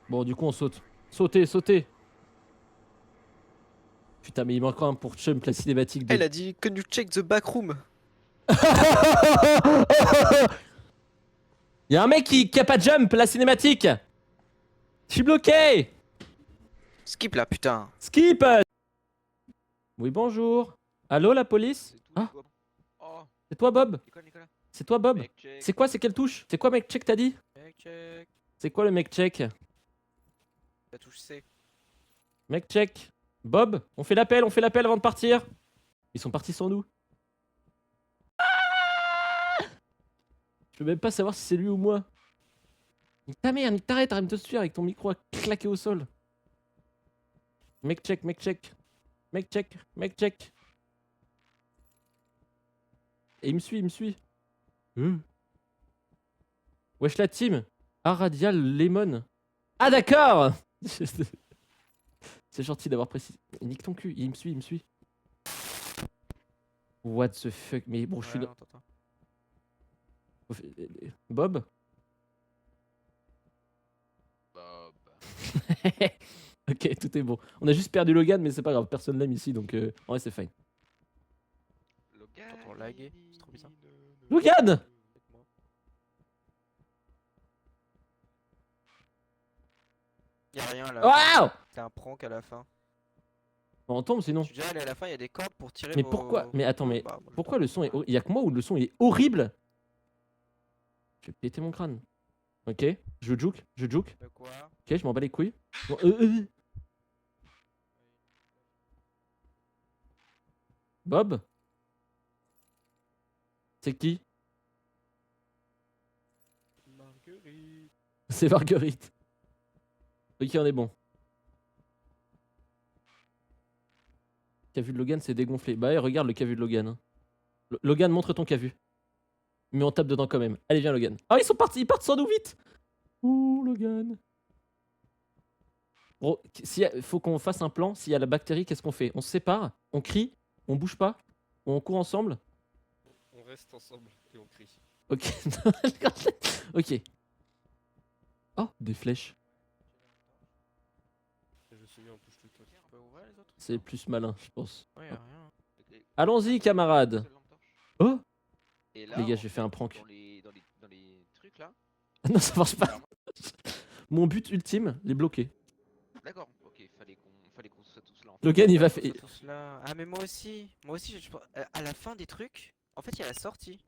Bon, du coup, on saute. Sautez, sautez. Putain, mais il manque encore un pour Chump, la cinématique Elle de. a dit Can you check the back room? Y'a un mec qui a pas de jump, la cinématique. Je suis bloqué. Skip là, putain. Skip. Oui, bonjour. Allô, la police? C'est tout, Ah, Nico. Oh, c'est toi, Bob? Nicolas. C'est toi, Bob? Mec check. C'est quoi? C'est quelle touche? C'est quoi, mec check, t'as dit? Mec check. C'est quoi le mec check? La touche C. Mec check. Bob, on fait l'appel avant de partir. Ils sont partis sans nous. Je veux même pas savoir si c'est lui ou moi. Nique ta mère, nique t'arrête, arrête de te suivre avec ton micro à claquer au sol. Mec check, mec check. Mec check, mec check. Et il me suit, il me suit. Wesh la team. Ah, Radial Lemon. Ah d'accord. C'est gentil d'avoir précisé. Nique ton cul, il me suit, il me suit. What the fuck. Mais bon, je suis... Ouais, on t'entend. Bob. Bob. Ok, tout est bon. On a juste perdu Logan, mais c'est pas grave, personne l'aime ici, donc en vrai c'est fine. Logan. T'entends laguer, c'est trop bizarre. Logan. Y'a rien là. Waouh. C'est un prank à la fin. On tombe sinon. Je suis déjà allé à la fin, il y a des cordes pour tirer Mais vos- pourquoi? Mais attends, mais Bah, moi, je pourquoi tente. le son est... Il y a que moi où le son est horrible? Je vais péter mon crâne. Ok, je juke, je juke. De quoi? Ok, je m'en bats les couilles. Bon, Bob? C'est qui? Marguerite. C'est Marguerite. Ok, on est bon. Cavu de Logan, c'est dégonflé. Bah ouais, regarde le cavu de Logan. Hein. Logan, montre ton cavu. Mais on tape dedans quand même. Allez, viens Logan. Ah, ils sont partis, ils partent sans nous vite. Ouh, Logan. Bro, faut qu'on fasse un plan. S'il y a la bactérie, qu'est-ce qu'on fait? On se sépare, on crie, on bouge pas, on court ensemble. On reste ensemble et on crie. Ok. Ok. Oh, des flèches. Je suis mis en touche tout. Tu peux ouvrir les autres? C'est plus malin, je pense. Ouais, y'a rien. Allons-y, camarades. Oh. Et là, Les gars, en j'ai fait un prank. Dans les trucs là. Non, ça marche pas. Mon but ultime, les bloquer. D'accord, ok, fallait qu'on soit tous là. En fait. Logan, il va faire. Tous là. Ah mais moi aussi, à la fin des trucs, en fait il y a la sortie.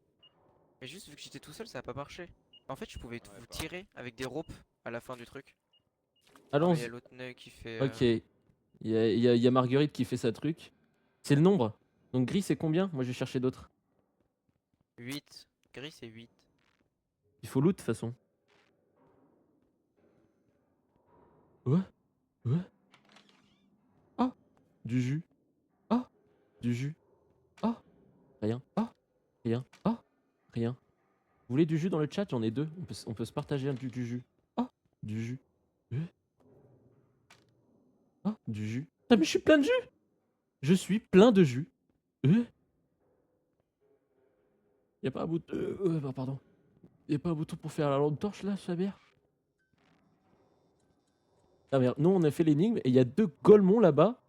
Mais juste vu que j'étais tout seul, ça a pas marché. En fait, je pouvais vous tirer avec des ropes à la fin du truc. Ah, mais il y a Allons-y. l'autre nœud qui fait. Ok. Il y a Marguerite qui fait sa truc. C'est le nombre. Donc gris, c'est combien? Moi, je vais chercher d'autres. 8. Gris, c'est 8. Il faut loot, de toute façon. Ouais. Ouais. Ah. Du jus. Ah. Du jus. Ah. Rien. Ah. Rien. Ah. Rien. Vous voulez du jus dans le chat? J'en ai deux. On peut se partager du jus. Ah. Du jus. Ah. Du jus. Ah, mais je suis plein de jus. Je suis plein de jus. Y'a pas un bouton. Bah, pardon. Y'a pas un bouton pour faire la lampe torche là, sa mère? Ah merde, nous on a fait l'énigme et il y a deux golemons là-bas.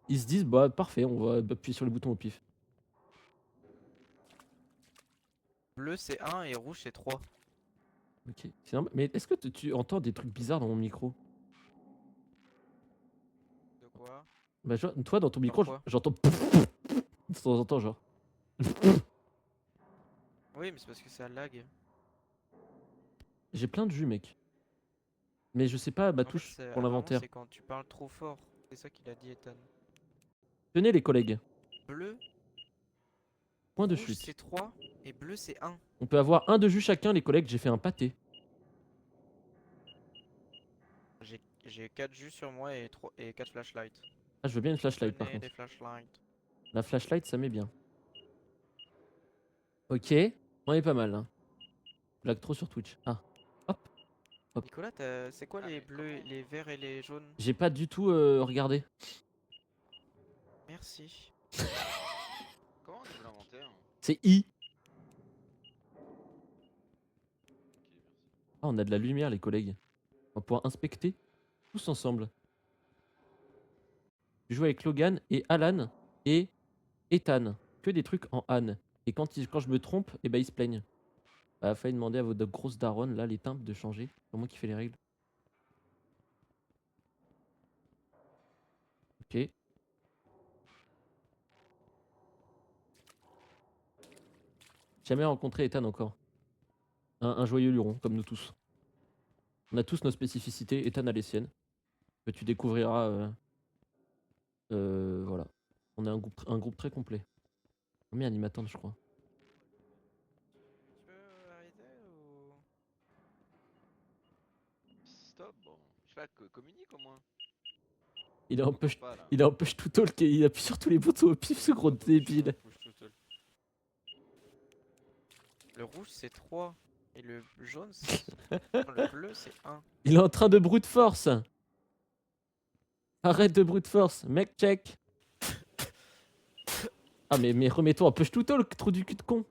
Ils se disent bah parfait, on va appuyer sur le bouton au pif. Bleu, c'est 1 et rouge, c'est 3. Ok. C'est normal. Mais est-ce que tu entends des trucs bizarres dans mon micro? De quoi? Bah toi dans ton micro, quoi j'entends de temps en temps genre. Oui, mais c'est parce que ça lag. J'ai plein de jus mec. Mais je sais pas ma En fait, touche pour apparemment, l'inventaire. c'est quand tu parles trop fort. C'est ça qu'il a dit, Ethan. Tenez les collègues. Bleu, Point de rouge, chute. c'est 3 et bleu, c'est 1. On peut avoir un de jus chacun les collègues, j'ai fait un pâté. J'ai 4 jus sur moi et 4 flashlights. Ah je veux bien une flashlight par Tenez contre. des flashlights. La flashlight ça met bien. Ok, on est pas mal hein. Je lag trop sur Twitch. Ah, hop. Nicolas, c'est quoi les bleus, les verts et les jaunes? J'ai pas du tout regardé. Merci. Comment on ouvre l'inventaire? C'est I. Ok, merci. Ah, on a de la lumière, les collègues. On va pouvoir inspecter. tous ensemble. Je joue avec Logan et Alan et Ethan. Que des trucs en Anne. Et quand je me trompe, et ben ils se plaignent. Bah, fallait demander à vos grosses daronnes, là, les timbres, de changer. C'est moi qui fais les règles. Ok. Jamais rencontré Ethan encore. Un joyeux luron, comme nous tous. On a tous nos spécificités. Ethan a les siennes. Que tu découvriras. Voilà. On est un groupe très complet. Combien il m'attendent, je crois. Tu peux arrêter ou... Stop, bon. Je sais pas, communique au moins. Il est en On t'entend push, pas, là. il est en push to talk et il appuie sur tous les boutons au pif, ce gros débile. Le rouge c'est 3 et le jaune c'est... non, le bleu c'est 1. Il est en train de brute force. Arrête de brute force. Mec, check. Ah, mais remets-toi en push to talk, trou du cul de con.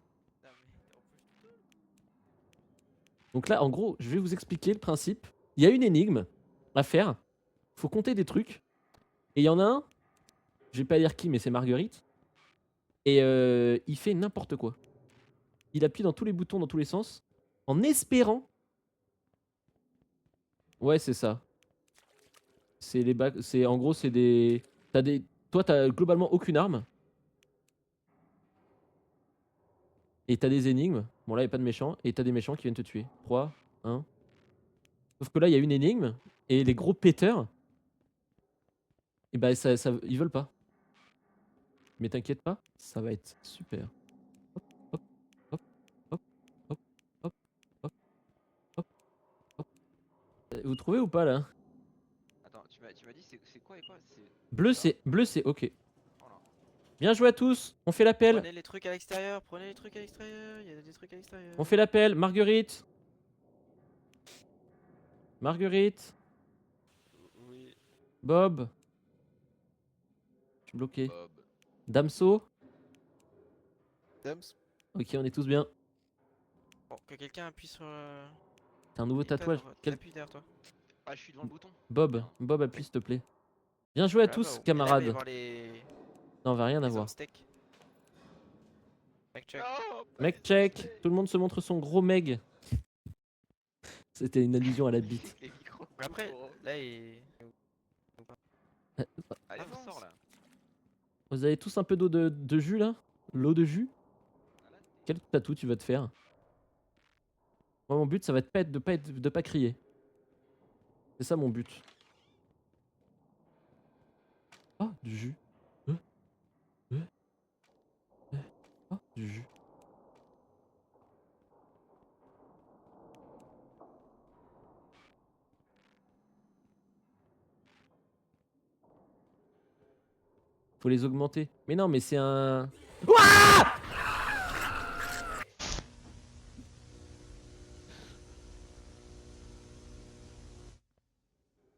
Donc là, en gros, je vais vous expliquer le principe. Il y a une énigme à faire. Faut compter des trucs. Et il y en a un, je vais pas dire qui, mais c'est Marguerite. Et il fait n'importe quoi. Il appuie dans tous les boutons, dans tous les sens, en espérant. Ouais, c'est ça. C'est les bacs. C'est en gros, c'est des. T'as des. Toi, t'as globalement aucune arme. Et t'as des énigmes. Bon, là, il a pas de méchants. Et t'as des méchants qui viennent te tuer. 3, 1. Sauf que là, il y a une énigme. Et les gros péteurs. Et bah, ils veulent pas. Mais t'inquiète pas, ça va être super. Hop, hop, hop, hop, hop, hop, hop, hop. Vous trouvez ou pas là? Attends, tu m'as dit c'est quoi et quoi? C'est. Bleu, c'est ok. Voilà. Bien joué à tous. On fait l'appel. Prenez les trucs à l'extérieur, prenez les trucs à l'extérieur, il y a des trucs à l'extérieur. On fait l'appel. Marguerite. Marguerite. Oui. Bob. Je suis bloqué. Bob. Damso. Dams. Ok, on est tous bien. Bon, que quelqu'un appuie sur... T'as un nouveau Ethan, tatouage. appuie derrière toi. Ah, je suis devant le bouton. Bob. Bien. Bob, appuie s'il te plaît. Bien joué à Ah, tous, bah, et là, il va y camarades. avoir les... Non, on va rien les avoir. hommes steak. Mec, check. Non, pas Mec, les check. steaks. Tout le monde se montre son gros meg. C'était une allusion à la bite. Les micros. Après, là, il... Allez, on Avance. sort là. Vous avez tous un peu d'eau de jus là? L'eau de jus? Quel tatou tu vas te faire? Moi, mon but, ça va être de pas crier. C'est ça mon but. Ah, du jus. Euh, euh, Ah, du jus. Faut les augmenter. Mais non, mais c'est un. Ouah!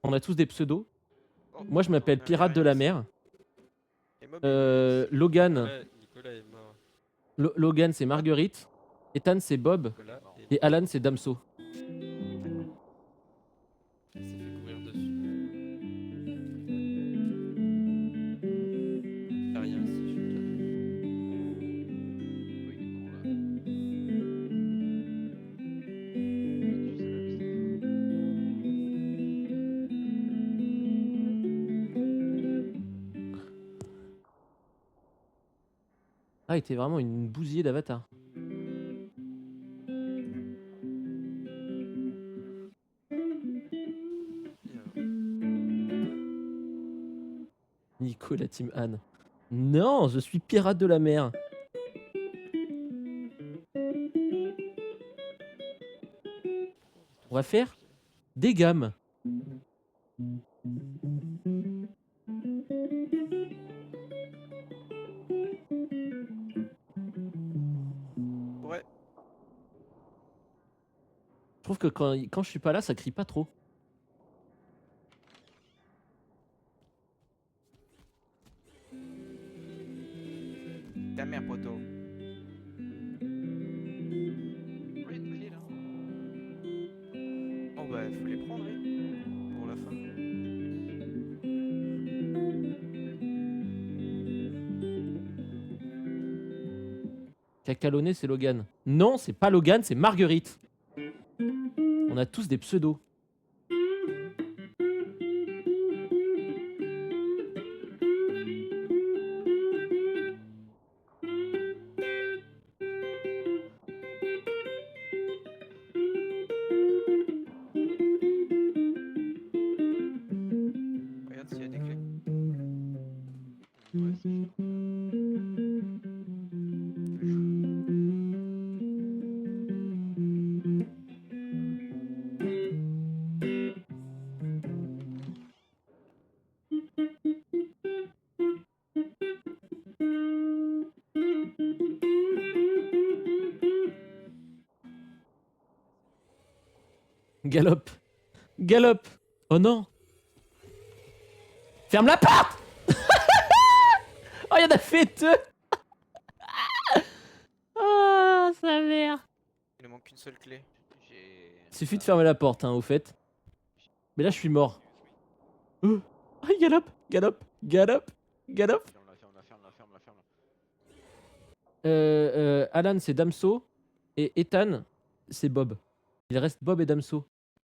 On a tous des pseudos. Oh, Moi, je m'appelle Ah, Pirate de la mer. Et Mob, il est- Logan. Nicolas est mort. Logan, c'est Marguerite. Ethan, c'est Bob. Nicolas Et Alan, c'est Damso. il s'est fait courir dessus. Y'a rien ici, je suis déjà. oui, il est con là. Ah, il était vraiment une bousillée d'avatar. Nico, la team Anne. Non, je suis pirate de la mer. On va faire des gammes. Ouais. Je trouve que quand je suis pas là, ça crie pas trop. Ta mère, poteau. Oh, il y a une clé là. Oh bah, faut les prendre, hein, pour la fin. Cacalonné, c'est Logan. Non, c'est pas Logan, c'est Marguerite. On a tous des pseudos. Regarde s'il y a des clés. Ouais, c'est chiant. Galope. Galope. Oh non. Ferme la porte. Oh, il y en a fait deux. Oh, sa mère. Il nous manque qu'une seule clé. J'ai. Suffit de fermer la porte, hein, au fait. Mais là, je suis mort. Oh, il galope. Galope. Galope. Galope. Ferme-la, ferme-la, ferme-la, ferme-la, ferme-la. Alan, c'est Damso. Et Ethan, c'est Bob. Il reste Bob et Damso.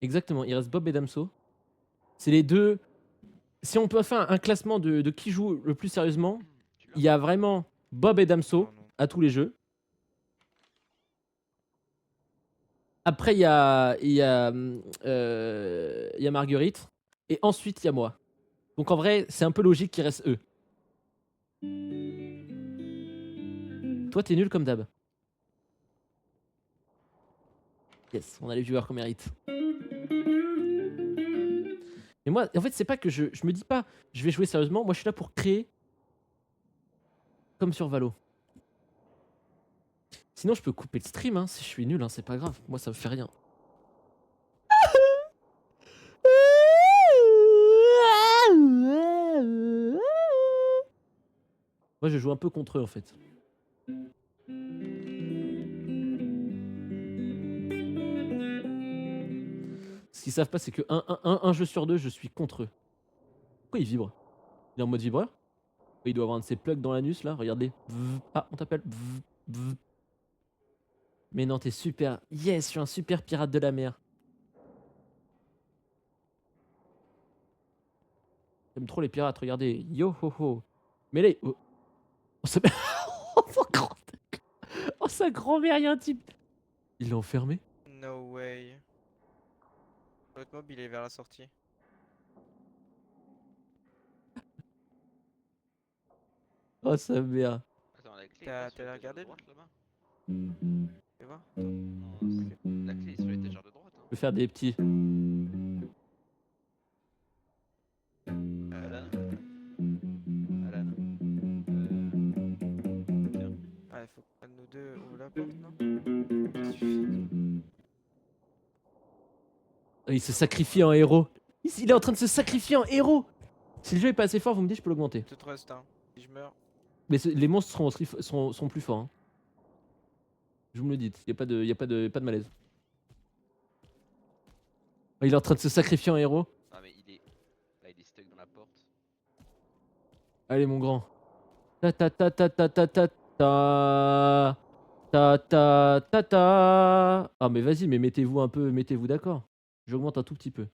Exactement, il reste Bob et Damso. C'est les deux. Si on peut faire un classement de qui joue le plus sérieusement, Tu l'as? il y a vraiment Bob et Damso Non, non. à tous les jeux. Après, il y a Marguerite. Et ensuite, il y a moi. Donc en vrai, c'est un peu logique qu'il reste eux. Toi, t'es nul comme d'hab. Yes, on a les viewers qu'on mérite. Mais moi, en fait, c'est pas que je me dis pas, je vais jouer sérieusement. Moi, je suis là pour créer. Comme sur Valo. Sinon, je peux couper le stream, hein, si je suis nul, hein, c'est pas grave. Moi, ça me fait rien. Moi, je joue un peu contre eux, en fait. Ce qu'ils savent pas, c'est que un jeu sur deux, je suis contre eux. Pourquoi il vibre? Il est en mode vibreur? Il doit avoir un de ses plugs dans l'anus, là. Regardez. Ah, on t'appelle. Mais non, t'es super. Yes, je suis un super pirate de la mer. J'aime trop les pirates, regardez. Yo ho ho. Mais les. Oh, sa oh, sa grand-mère, y'a un type. Il l'a enfermé? No way. L'autre mob il est vers la sortie. Oh, sa mère. Attends, la clé. T'as est sur la l'étagère regardé, de droite là-bas? Tu vois? Non, la clé est sur l'étagère de droite. Je Hein. peux faire des petits. Alan. Alan. Tiens. Ah, il faut que nous deux ouvrent la porte, non? Ça suffit. Oh, il se sacrifie en héros. Il est en train de se sacrifier en héros. Si le jeu est pas assez fort, vous me dites, je peux l'augmenter. Tout reste, hein. Si je meurs. Mais les monstres seront plus forts. Hein. Je vous me le dites, y a pas de malaise. Oh, il est en train de se sacrifier en héros. Non, mais il est. Là, il est stuck dans la porte. Allez, mon grand. Ta ta ta ta ta ta ta ta ta ta ta ta. Ah, mais vas-y, mais mettez-vous un peu, mettez-vous d'accord. J'augmente un tout petit peu.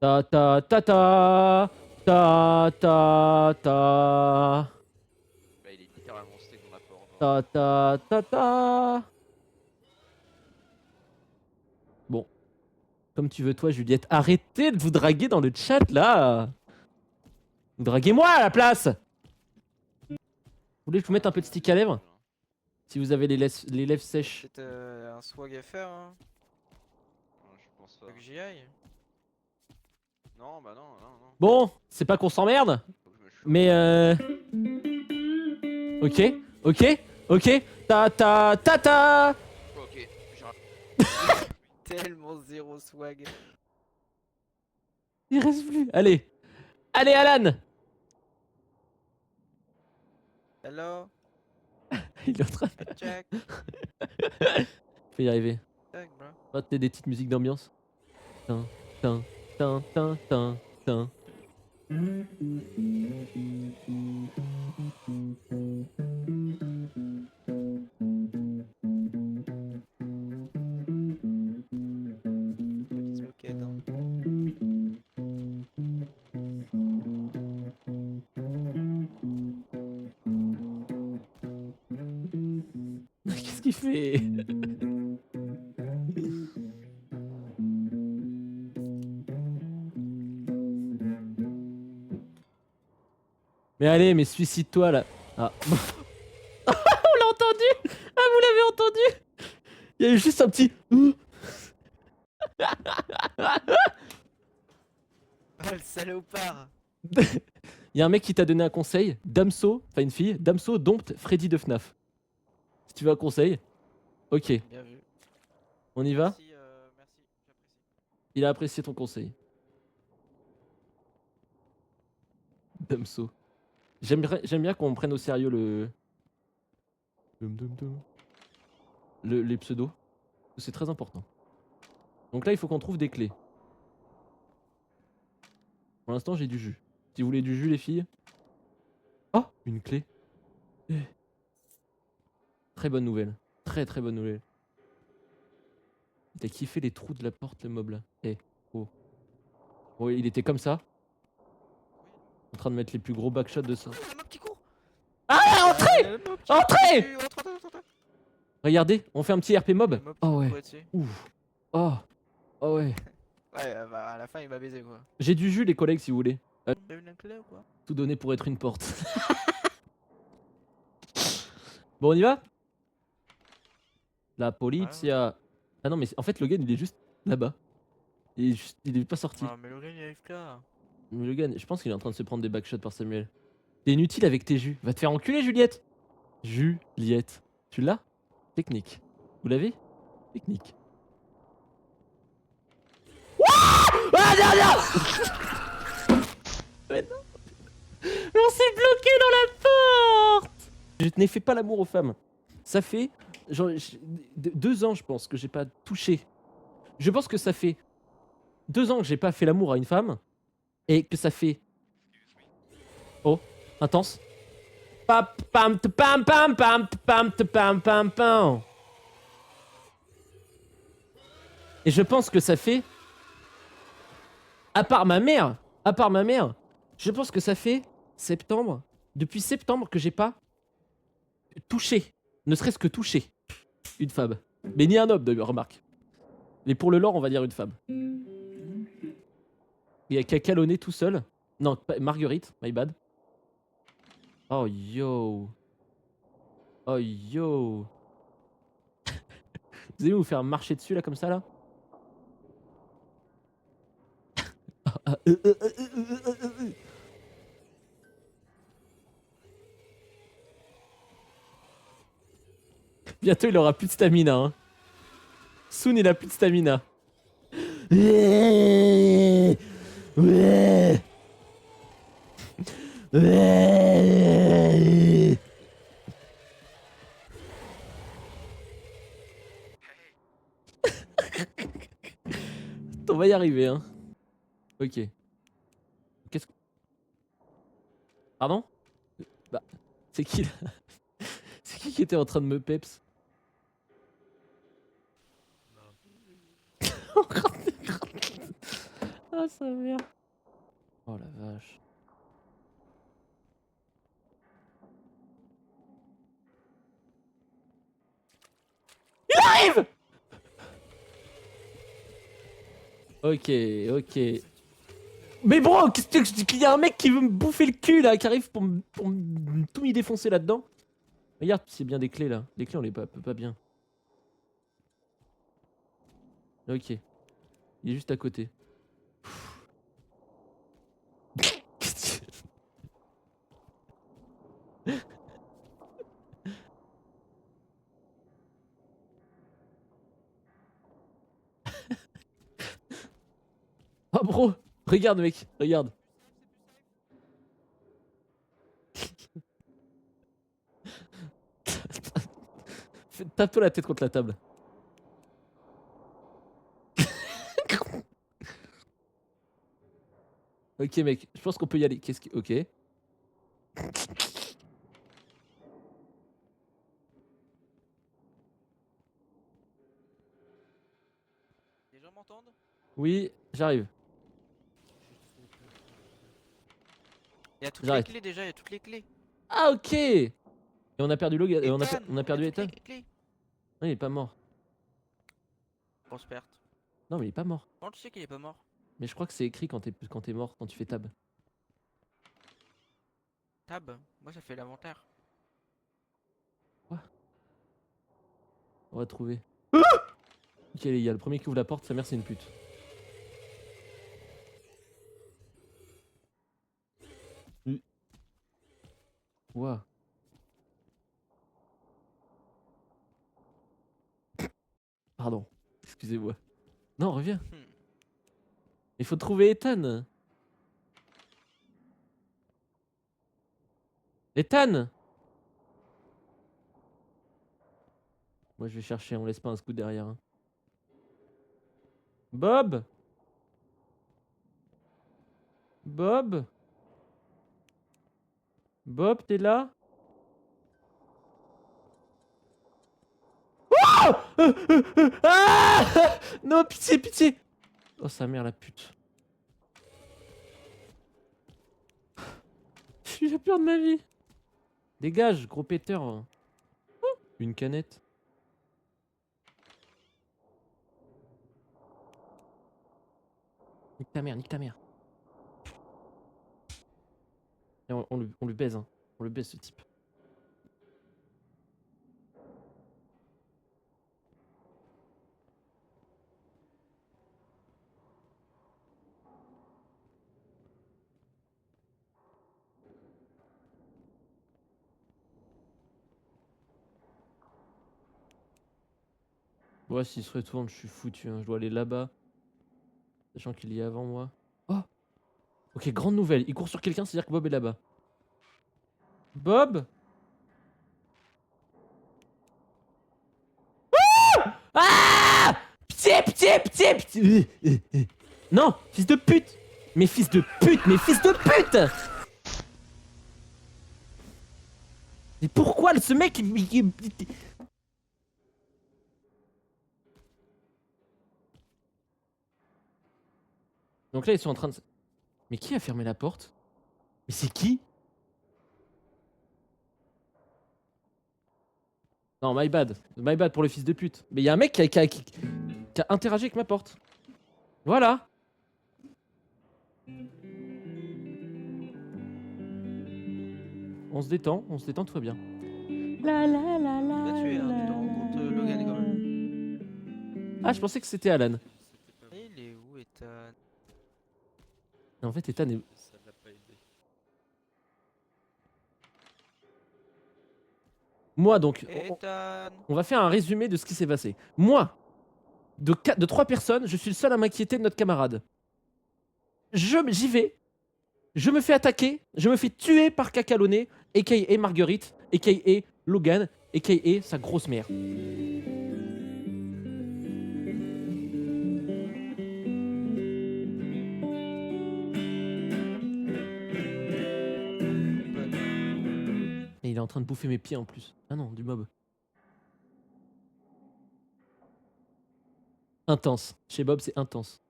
Ta ta ta ta ta ta ta Là, il est littéralement stuck dans la porte. ta ta ta ta. Bon, comme tu veux, toi, Juliette. Arrêtez de vous draguer dans le chat là. Draguez-moi à la place. Vous voulez que je vous mette un peu de stick à lèvres? Si vous avez les lèvres sèches. C'est un swag à faire, hein. Non, je pense pas. Faut que j'y aille. Non, bah non, non, non. Bon, c'est pas qu'on s'emmerde, Faut que je me chauffe. mais ok, ok, ok. Ta ta ta ta. Ok, j'ai raté. Tellement zéro swag. Il reste plus. Allez, allez, Alan. Hello? Il est en train. Check. Faut y arriver. Check, bro. Oh, t'as des petites musiques d'ambiance. Tin, tin, tin, tin, tin, tin. Smokehead, hein. Qu'est-ce qu'il fait? Mais allez, mais suicide-toi là. Ah. On l'a entendu. Ah, vous l'avez entendu? Il y a eu juste un petit. Oh le salopard. Il y a un mec qui t'a donné un conseil. Damso, enfin une fille. Damso dompte Freddy de FNAF. Si tu veux un conseil. Ok, Bien vu. on y va? Merci, merci, j'apprécie. Il a apprécié ton conseil. Damso. J'aime bien qu'on prenne au sérieux les pseudos. C'est très important. Donc là, il faut qu'on trouve des clés. Pour l'instant, j'ai du jus. Si vous voulez du jus, les filles. Oh, une clé. Eh. Très bonne nouvelle. Très très bonne nouvelle. T'as kiffé les trous de la porte, le mob là. Eh, oh. Oh, il était comme ça. En train de mettre les plus gros backshots de ça. Oh, le mob qui court. Ah, entrez! Le mob qui Entrez! court. Entre. Regardez, on fait un petit RP mob. Le mob qui Oh court ouais. dessus. Ouf. Oh. Oh ouais. Ouais, bah, à la fin il m'a baisé quoi. J'ai du jus, les collègues, si vous voulez. T'as eu une clé ou quoi? Tout donné pour être une porte. Bon, on y va? La polizia. Ah non, mais en fait, Logan, il est juste là-bas. Il est pas sorti. Ah mais Logan il arrive là. Mais Logan, je pense qu'il est en train de se prendre des backshots par Samuel. T'es inutile avec tes jus. Va te faire enculer, Juliette. Juliette. Tu l'as? Technique. Vous l'avez? Technique. Ah non, non. Mais non. Mais on s'est bloqué dans la porte. Je n'ai fait pas l'amour aux femmes. Ça fait genre, 2 ans, je pense, que j'ai pas touché. Je pense que ça fait 2 ans que j'ai pas fait l'amour à une femme. Et que ça fait... Oh, intense. Pam pam pam pam pam pam pam pam pam. Et je pense que ça fait... à part ma mère, je pense que ça fait septembre, depuis septembre que j'ai pas touché, ne serait-ce que touché, une femme. Mais ni un homme, de remarque. Mais pour le lore, on va dire une femme. Il y a Cacalonné tout seul. Non, Marguerite, my bad. Oh yo. Oh yo. Vous allez vous faire marcher dessus là comme ça là? Bientôt il aura plus de stamina. Hein. Soon il a plus de stamina. On va y arriver, hein. Ok. Qu'est-ce que... Pardon? Bah, c'est qui là? C'est qui était en train de me peps? Ah, sa mère. Oh la vache. Il arrive! Ok, ok. Mais bro, qu'il y a un mec qui veut me bouffer le cul là, qui arrive pour tout m'y défoncer là-dedans. Regarde, c'est bien des clés là. Les clés on les peut pas bien. Ok. Il est juste à côté. Qu'est-ce que tu- Oh bro, regarde mec, regarde. Tape-toi la tête contre la table. Ok mec, je pense qu'on peut y aller. Qu'est-ce que... Ok. Les gens m'entendent? Oui, j'arrive. Il y a toutes les J'arrête. clés déjà, il y a toutes les clés. Ah ok. Et on a perdu Logan. Ethan, On a perdu il y a toutes Ethan. les clés. Non, il est pas mort. Grosse perte. Non, mais il est pas mort. Comment tu sais qu'il est pas mort? Mais je crois que c'est écrit quand t'es mort, quand tu fais tab. Tab, moi ça fait l'inventaire. On va trouver. Ok les gars, le premier qui ouvre la porte, sa mère c'est une pute. Ouah. Pardon, excusez-moi. Non, reviens. Il faut trouver Ethan. Ethan. Moi je vais chercher, on laisse pas un scout derrière. Hein. Bob. Bob. Bob, t'es là? Oh ah non, pitié, pitié. Oh sa mère la pute. J'ai la peur de ma vie. Dégage, gros péteur. Oh, une canette. Nique ta mère, nique ta mère. Et on lui baise, hein. On le baise ce type. Ouais, s'il se retourne, je suis foutu. Hein. Je dois aller là-bas. Sachant qu'il y est avant moi. Oh. Ok, grande nouvelle. Il court sur quelqu'un, c'est-à-dire que Bob est là-bas. Bob. Ah pitié, pitié, pitié, pitié. Non, fils de pute. Mais fils de pute, mais fils de pute. Mais pourquoi ce mec Donc là ils sont en train de... Mais qui a fermé la porte? Mais c'est qui? Non, my bad. My bad pour le fils de pute. Mais il y a un mec qui a interagi avec ma porte. Voilà. On se détend, tout va bien. La la la la. Il a tué, hein, tu te rends compte, Logan quand même. Ah, je pensais que c'était Alan. C'était pas Il est où Ethan? En fait, Ethan est... Ça l'a pas aidé. Moi, donc, Ethan! on va faire un résumé de ce qui s'est passé. Moi, de 3 personnes, je suis le seul à m'inquiéter de notre camarade. J'y vais. Je me fais attaquer. Je me fais tuer par Cacalonné, a.k.a. Marguerite, a.k.a. Logan, a.k.a. sa grosse mère. Et il est en train de bouffer mes pieds en plus. Ah non, du mob. Intense. Chez Bob, c'est intense.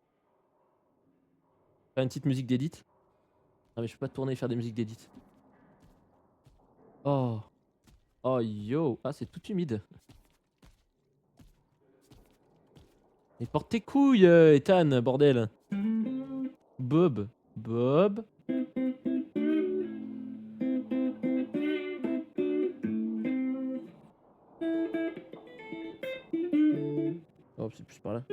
Faire une petite musique d'édit. Ah mais je peux pas tourner et faire des musiques d'édit. Oh. Oh yo. Ah c'est tout humide. Mais porte tes couilles, Ethan, bordel. Bob. Bob. Oh c'est plus par là.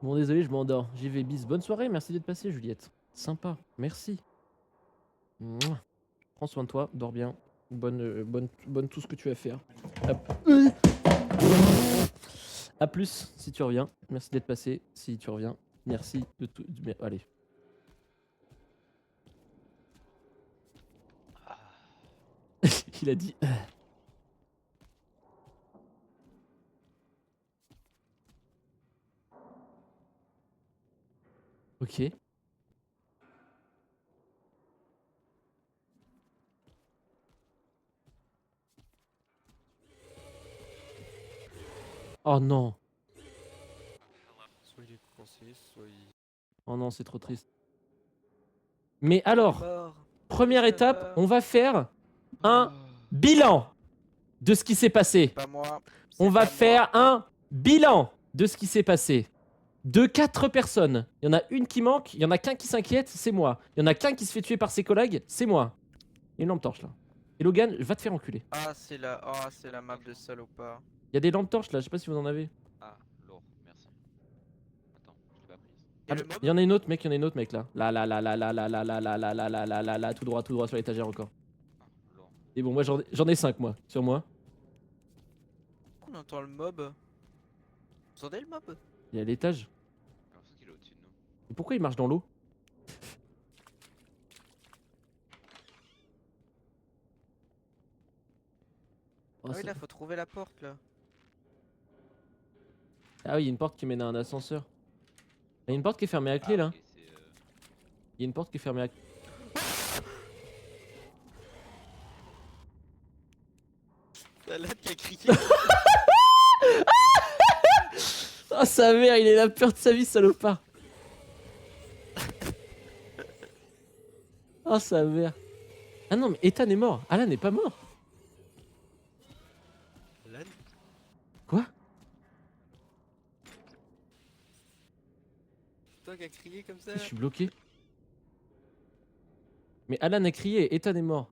Bon désolé, je m'endors. J'y vais, bis. Bonne soirée, merci d'être passé Juliette. Sympa, merci. Mouah. Prends soin de toi, dors bien. Bonne tout ce que tu as à faire. A plus si tu reviens. Merci d'être passé. Si tu reviens, merci de tout. Allez. qu'il a dit. Ok. Oh non. Soit il est coincé, soit il. Oh non, c'est trop triste. Mais alors, Mort. première Ça étape, va. on va faire un Ah. bilan de ce qui s'est passé. Pas moi. On c'est va pas faire moi. un bilan de ce qui s'est passé. De 4 personnes, il y en a une qui manque, il y en a qu'un qui s'inquiète, c'est moi. Il y en a qu'un qui se fait tuer par ses collègues, c'est moi. Il y a une lampe torche là. Et Logan, va te faire enculer. C'est la map de salopard. Il y a des lampes torches là, je sais pas si vous en avez. Ah, lourd, merci. Attends, je l'ai pas prise. Et Ah, le mob il y en a une autre mec, il y en a une autre mec là. Là, là, là, là, là, là, là, là, là, là, là, là, là, là, là, tout droit sur l'étagère encore. Ah, lourd. Et bon, moi j'en ai 5 moi, sur moi. On entend le mob. Vous entendez le mob? Il y a l'étage. J'ai l'impression qu'il est au-dessus de nous. Et pourquoi il marche dans l'eau? Oh, Ah oui, ça- là, faut trouver la porte là. Ah oui, il y a une porte qui mène à un ascenseur. Il y a une porte qui est fermée à clé là. Ok, c'est. Il y a une porte qui est fermée à clé. Alan qui a crié. Oh sa mère, il est la peur de sa vie, salopard. Oh sa mère. Ah non, mais Ethan est mort. Alan n'est pas mort. Alan? Quoi? C'est toi qui as crié comme ça? Je suis bloqué. Mais Alan a crié, Ethan est mort.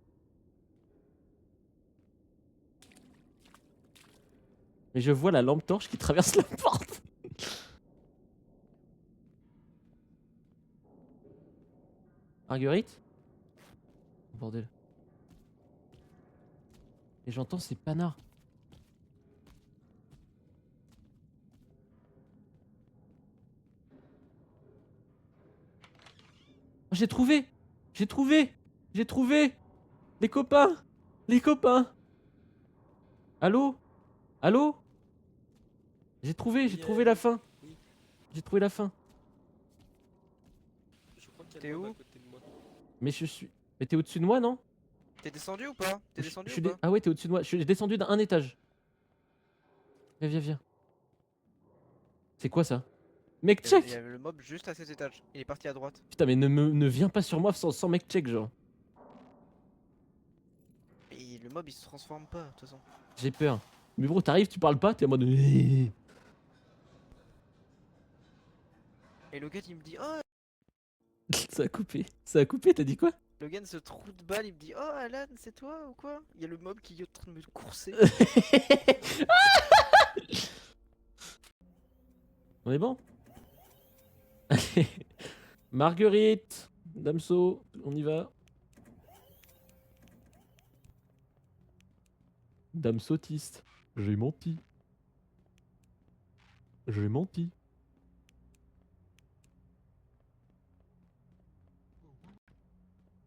Mais je vois la lampe torche qui traverse la porte. Marguerite? Bordel. Et j'entends ces panards. Oh, j'ai trouvé! J'ai trouvé! J'ai trouvé! Les copains! Les copains! Allô? Allô? J'ai trouvé la fin. Oui. J'ai trouvé la fin. Je crois qu'il y a T'es le mob où? à côté de moi. Mais je suis. Mais t'es au-dessus de moi, non? T'es descendu ou pas? T'es Je- descendu je ou suis pas? Ah ouais, t'es au-dessus de moi. Je suis descendu d'un étage. Viens. C'est quoi ça? Mec, Il check! y avait le mob juste à cet étage. Il est parti à droite. Putain, mais ne viens pas sur moi sans mec check, genre. Et le mob il se transforme pas de toute façon. J'ai peur. Mais bro, t'arrives, tu parles pas, t'es en mode. Et Logan il me dit oh Ça a coupé. Ça a coupé, t'as dit quoi? Logan ce trou de balle il me dit oh Alan c'est toi ou quoi? Il y a le mob qui est en train de me courser. On est bon? Allez. Marguerite, Damso, on y va. Dame sautiste. J'ai menti. J'ai menti.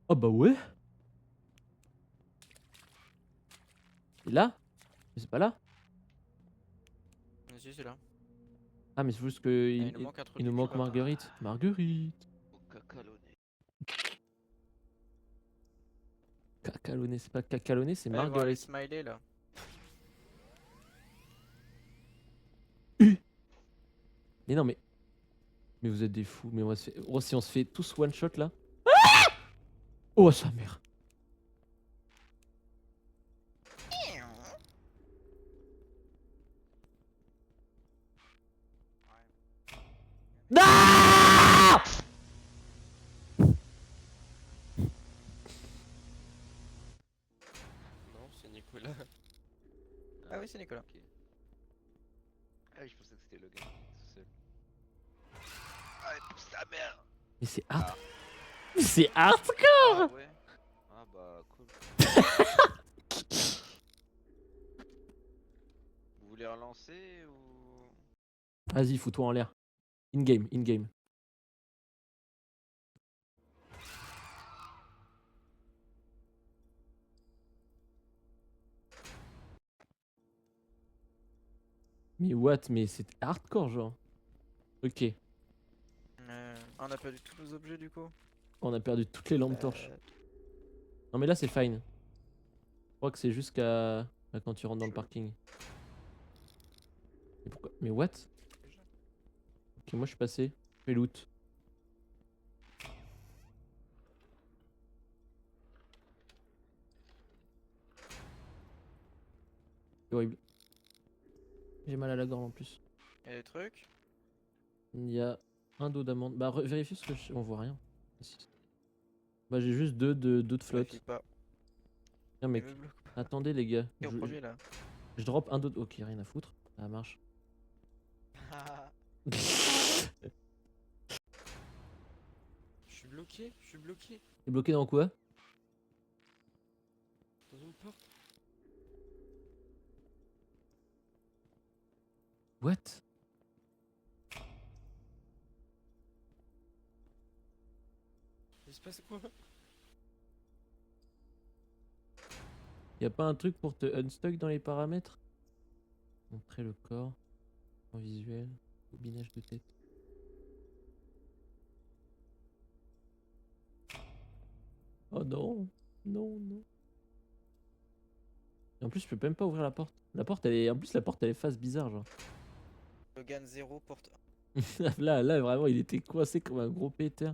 Ah bah ouais. Il est là? Mais c'est pas là? Si c'est là. Ah mais c'est juste que Ah, il il nous manque un truc. nous manque Marguerite. Marguerite. Au cacalonné. Cacalonné, c'est pas Cacalonné, c'est Allez voir les Marguerite. smileys là. Mais non mais vous êtes des fous. Mais on va se faire... Oh, si on se fait tous one shot là. Oh sa mère. Ah! Non, c'est Nicolas. Ah oui c'est Nicolas. Ok. Ah, je pensais que c'était Logan tout seul. Ah, mais pousse ta mère! Mais c'est hard. Ah. Mais c'est hard. Ah ouais? Ah bah cool. Vous voulez relancer ou. Vas-y, fous-toi en l'air. In-game, in-game. Mais what? Mais c'est hardcore, genre. Ok. On a perdu tous nos objets du coup. On a perdu toutes les lampes torches. Euh, Non, mais là, c'est fine. Je crois que c'est jusqu'à quand tu rentres dans le parking. Mais pourquoi? Mais what? Ok, moi, je suis passé. Je fais loot. C'est horrible. J'ai mal à la gorge en plus. y a des trucs. Il y a un dos d'amande. Bah, vérifie ce que on voit rien. Bah, j'ai juste deux de flotte. Vérifie pas. Tiens, mec. Il me bloque pas. Attendez, les gars. Et au projet là. Je drop un dos. Ok, rien à foutre. Ça marche. Je suis bloqué, je suis bloqué. T'es bloqué dans quoi? Dans une porte. What? Il se passe quoi? Y a pas un truc pour te unstuck dans les paramètres? Montrer le corps. En visuel. Bobinage de tête. Oh non. Non, non. Et en plus, je peux même pas ouvrir la porte. La porte, elle est. En plus, la porte, elle est face bizarre, genre. Logan 0 porte 1. Là, vraiment, il était coincé comme un gros péteur.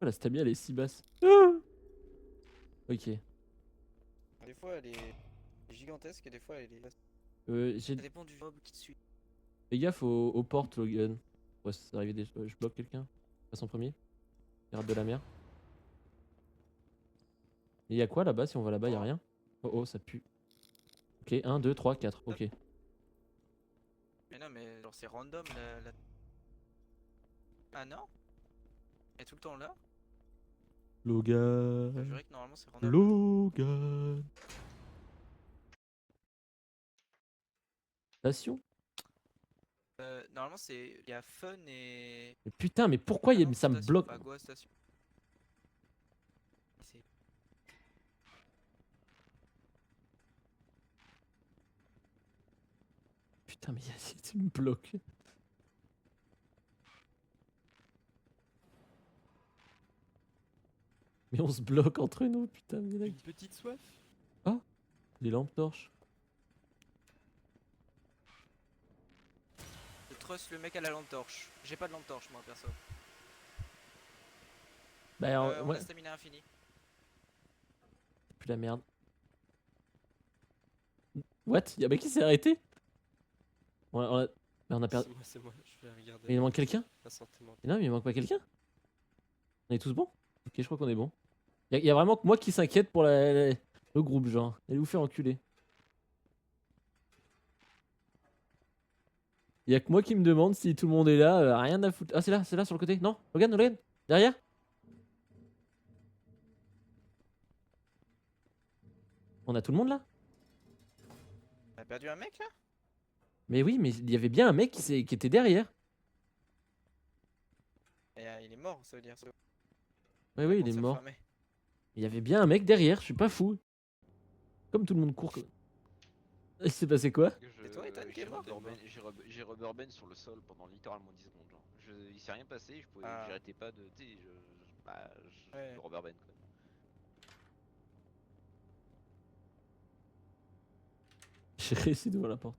Oh, la stamina, elle est si basse. Ah, ok. Des fois elle est gigantesque et des fois elle est. J'ai Ça dépend du mob qui te suit. Fais gaffe aux portes, Logan. Ouais, c'est arrivé des... je bloque quelqu'un. Passe en premier. Garde de la mer. Et y a quoi là-bas? Si on va là-bas, y a rien. Oh oh, ça pue. Ok, 1, 2, 3, 4. Ok. Mais non, mais genre c'est random la. Ah non? Elle est tout le temps là? Je Logan. jurais que normalement c'est random. Logan. Station? Normalement c'est. Il y a fun et. Mais putain, mais pourquoi Ah non, ça me station, bloque? pas Goa station. C'est- Putain, mais tu me bloques. Mais on se bloque entre nous, putain. Mais là, Une petite soif. des lampes torches. Je trust le mec à la lampe torche. J'ai pas de lampe torche moi perso. Bah, alors, On ouais, a stamina infini. plus la merde. What? Y'a un mec qui s'est arrêté? Mais on a perdu. C'est moi, je vais regarder. Mais il manque quelqu'un? La santé mentale. Mais non, mais il manque pas quelqu'un? On est tous bons? Ok, je crois qu'on est bons. Y a vraiment que moi qui s'inquiète pour le groupe, genre. Allez vous faire enculer. Y a que moi qui me demande si tout le monde est là, rien à foutre. Ah, c'est là sur le côté. Non, Logan, derrière? On a tout le monde là? On a perdu un mec là? Mais oui, mais il y avait bien un mec qui était derrière. Et, il est mort, ça veut dire ça. Oui, oui, il On est s'est mort. fermé. Il y avait bien un mec derrière, je suis pas fou. Comme tout le monde court. Il s'est passé quoi? C'est toi, Ethan, qui est mort? J'ai Rubberben sur le sol pendant littéralement 10 secondes. Genre. Il s'est rien passé, Ah. j'arrêtais pas de. Tu sais, Ouais. Rubberben quoi. J'ai réussi d'ouvrir la porte.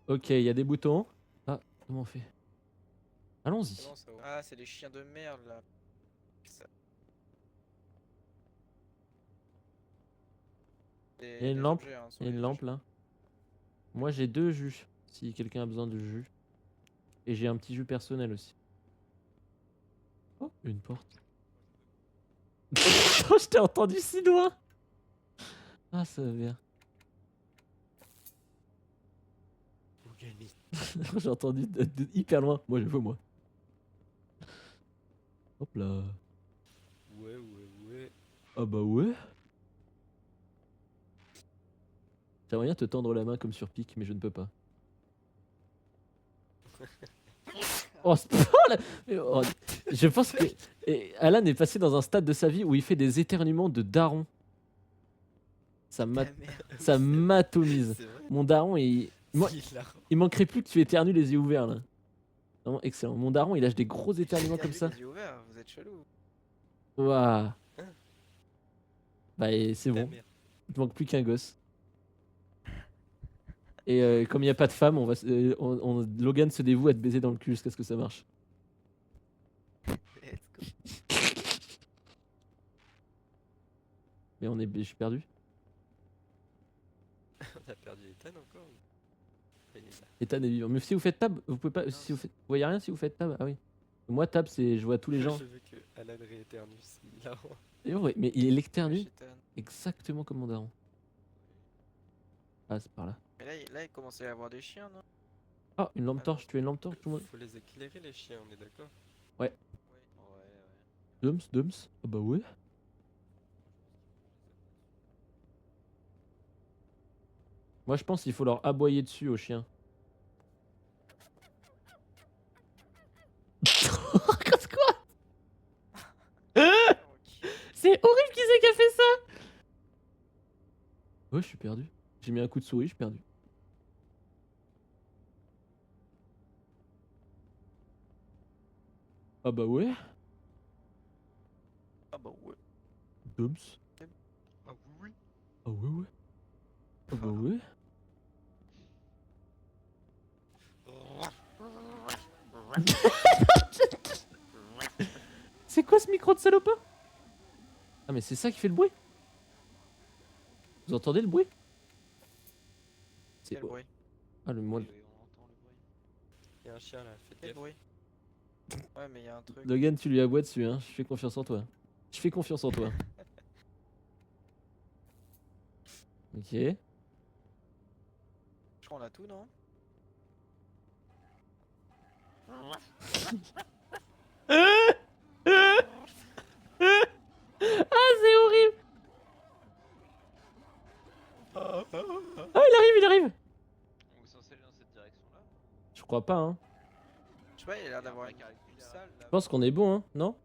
Ok, il y a des boutons. Ah, comment on fait? Allons-y. C'est bon, ça ouvre. Ah, c'est les chiens de merde là. Ça. Il y a une lampe. Objets, hein, sur Il y a les une lampe là. Moi j'ai 2 jus. Si quelqu'un a besoin de jus. Et j'ai un petit jus personnel aussi. Oh, une porte. Oh, je t'ai entendu si loin. Ah, ça va bien. Organise. J'ai entendu de hyper loin. Moi, je veux moi. Hop là. Ouais. Ah bah ouais. J'aimerais bien te tendre la main comme sur Pic, mais je ne peux pas. Oh, oh, je pense que Alan est passé dans un stade de sa vie où il fait des éternuements de daron. Ça Ta mère. ça m'atomise. C'est vrai. Mon daron, moi, C'est hilarant. il manquerait plus que tu éternues les yeux ouverts là. Vraiment excellent. Mon daron, il lâche des gros éternuements comme ça. Les yeux ouverts, vous êtes chelou. Waouh. Bah, et c'est Ta bon. mère. Il te manque plus qu'un gosse. Et comme il n'y a pas de femme, Logan se dévoue à te baiser dans le cul jusqu'à ce que ça marche. Let's go. Mais je suis perdu. On a perdu Ethan encore. Il est là. Ethan est vivant. Mais si vous faites tab, vous pouvez pas. Si vous faites, vous voyez rien si vous faites tab. Ah oui. Moi tab, c'est je vois tous les gens. Je veux que Alan rééternue. C'est hilarant. Et ouais, mais il éternue Shaitan. exactement comme mon daron. Ah, c'est par là. Mais là, il commençait à avoir des chiens, non? Oh, une lampe torche. Tu as une lampe torche, tout le monde. Faut les éclairer les chiens, on est d'accord? Ouais, ouais. Dums. Ah bah ouais. Moi, je pense qu'il faut leur aboyer dessus aux chiens. Quoi? C'est horrible qui c'est qui a fait ça. Ouais, je suis perdu. J'ai mis un coup de souris, je suis perdu. Ah bah ouais. Ah bah ouais. Dums. Ah oui, oui. Ah ouais ouais. Ah bah ouais. C'est quoi ce micro de salopard? Ah mais c'est ça qui fait le bruit. Vous entendez le bruit? C'est Quel bruit? Ah le moi. Oui, oui, on entend le bruit. Il y a un chien là, faites Quel gaffe. bruit? Ouais, mais il y a un truc. Logan, tu lui aboies dessus hein. Je fais confiance en toi. Je fais confiance en toi. Ok. Je crois qu'on a tout, non? Ah c'est horrible. Ah il arrive. On est censé aller dans cette direction-là. Je crois pas hein. Je sais pas, il a l'air Il y a un d'avoir mec une avec lui, là. salle là. Je pense qu'on est bon hein, non?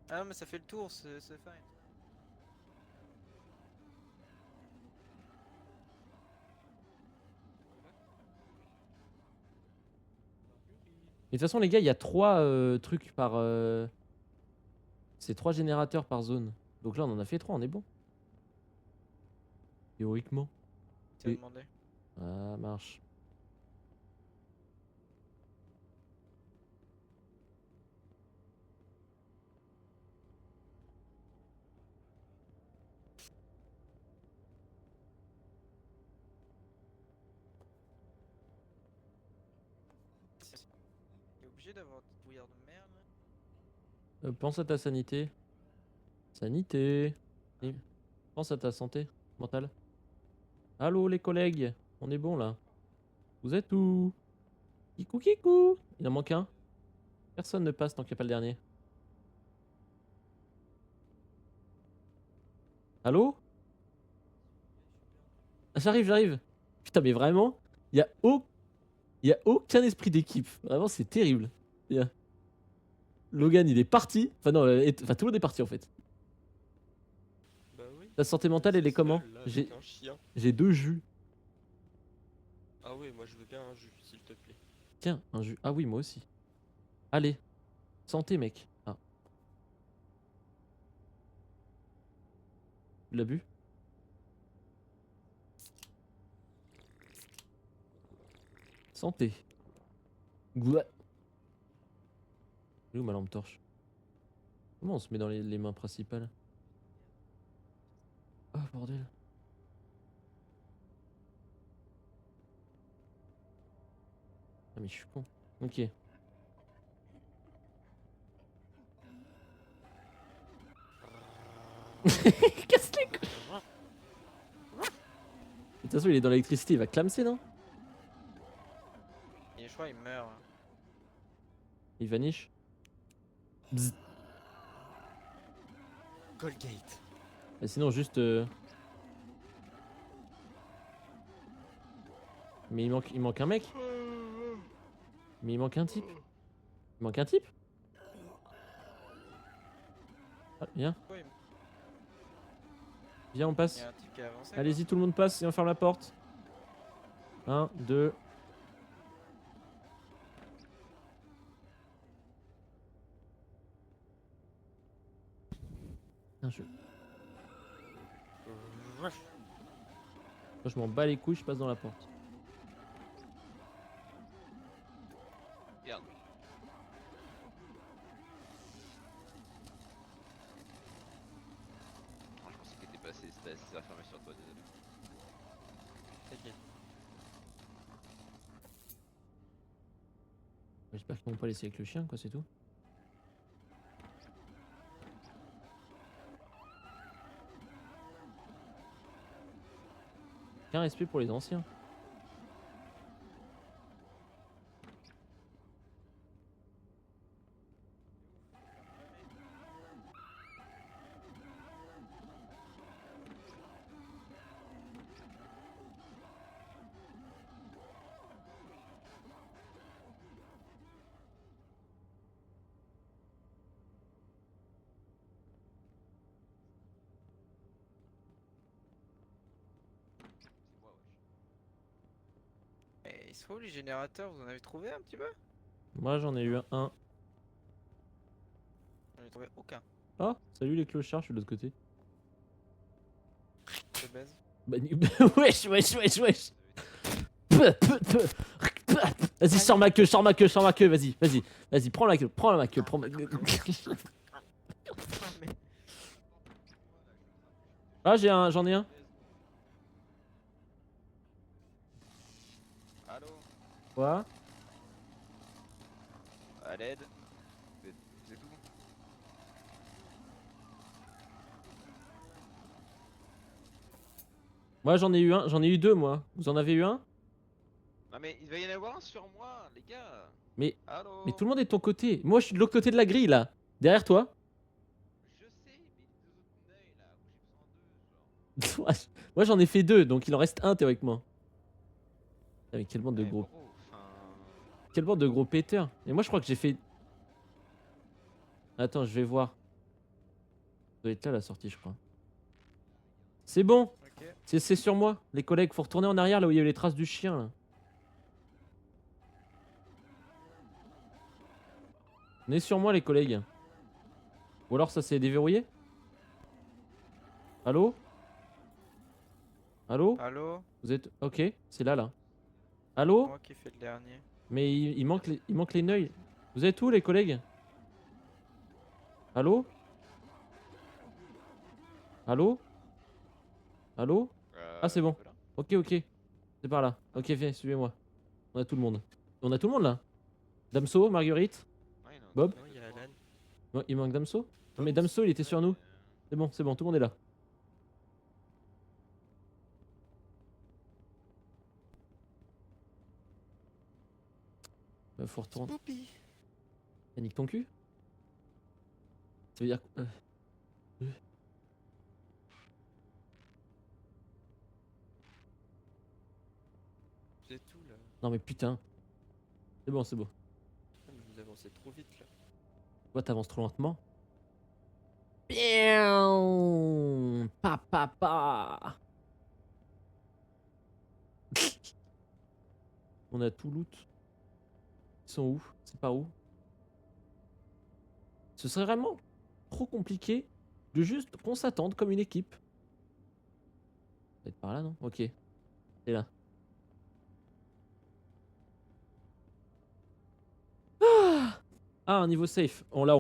Ah non, mais ça fait le tour, c'est fine. Mais de toute façon les gars, il y a 3 trucs par... C'est 3 générateurs par zone. Donc là on en a fait 3, on est bon. Théoriquement. Tu as Et- demandé. Ah marche. T'es obligé d'avoir une bouillarde de merde là? Pense à ta sanité. Sanité. Et pense à ta santé mentale. Allô les collègues, on est bon là. Vous êtes où? Kikou kikou. Il en manque un. Personne ne passe tant qu'il n'y a pas le dernier. Allô? Ah, j'arrive. Putain mais vraiment, il y a aucun esprit d'équipe. Vraiment c'est terrible. Y a- Logan il est parti. Enfin non, enfin tout le monde est parti en fait. Bah oui. Ta santé mentale elle est Seul, comment? là, J'ai avec un chien. j'ai 2 jus. Ah oui, moi je veux bien un jus, s'il te plaît. Tiens, un jus. Ah oui moi aussi. Allez. Santé mec. Ah. Tu l'as bu? Santé. Gouah. Elle est où ma lampe torche? Comment on se met dans les mains principales? Ah bordel. Ah mais je suis con. Ok. Casse les couilles. De toute façon il est dans l'électricité, il va clamser non? Et je crois il meurt. Il vanish. Bzz. Colgate. Bah, sinon, juste. Mais il manque un mec. Mais il manque un type. Il manque un type. Ah, viens. Ouais, Viens, on il passe. y a un type qui a avancé. Allez-y, tout le monde passe et on ferme la porte. 1, 2. Je m'en bats les couilles, je passe dans la porte. Merde. Oh, je pensais qu'il était passé, c'était fermé sur toi, désolé. T'inquiète. J'espère qu'ils vont pas laisser avec le chien, quoi, c'est tout. Aucun respect pour les anciens. C'est moi, wesh. Mais ils sont où les générateurs? Vous en avez trouvé un petit peu? Moi, j'en ai eu un. J'en ai trouvé aucun. Oh, salut les clochards, je suis de l'autre côté. De base. Bah, wesh, wesh, wesh, wesh. Vas-y, sors ma queue, sors ma queue, sors ma queue, vas-y, vas-y, vas-y, prends la queue, prends ma queue, prends ma queue. Mais Ah, j'en ai un. Allô? Quoi? À l'aide? C'est tout? Moi, j'en ai eu un, j'en ai eu deux, moi. Vous en avez eu un? Non mais il va y en avoir un sur moi, les gars. Mais, Allô? mais tout le monde est de ton côté. Moi, je suis de l'autre côté de la grille, là. Derrière toi. Je sais, mais les deux autres nœuds là, où j'ai besoin d'eux, genre. Moi, j'en ai fait deux, donc il en reste un, théoriquement. Ah, mais quelle bande de Ouais, gros. bro, enfin. Quelle bande de gros péteurs. Et moi, je crois que j'ai fait. Attends, je vais voir. Ça doit être là la sortie, je crois. C'est bon. ok. C'est sur moi, les collègues. Faut retourner en arrière là où il y a eu les traces du chien. Là. Venez sur moi, les collègues. Ou alors ça s'est déverrouillé? Allô? Allô? Allô? Vous êtes. Ok, c'est là, là. Allô? Moi qui fais le dernier. Mais il manque les neuils. Vous êtes où, les collègues? Allô? Allô? Allô? Ah, c'est bon. Voilà. Ok, ok. C'est par là. Ok, viens, suivez-moi. On a tout le monde. On a tout le monde là? Damso, Marguerite, Ouais, non, Bob? Non, il y a Alan. Ouais, il manque Damso? Non, mais Damso, il était sur nous. C'est bon, tout le monde est là. Faut retourner. Spoopy. Nique ton cul? Ça veut dire. C'est tout là. Non, mais putain. C'est bon, c'est bon. Ah, mais vous avancez trop vite là. Toi, t'avances trop lentement. Piaou. Pa, pa, pa. On a tout loot. Ils sont où? C'est par où? Ce serait vraiment trop compliqué de juste qu'on s'attende comme une équipe. Peut-être par là, non? Ok. C'est là. Ah, un niveau safe. On l'a.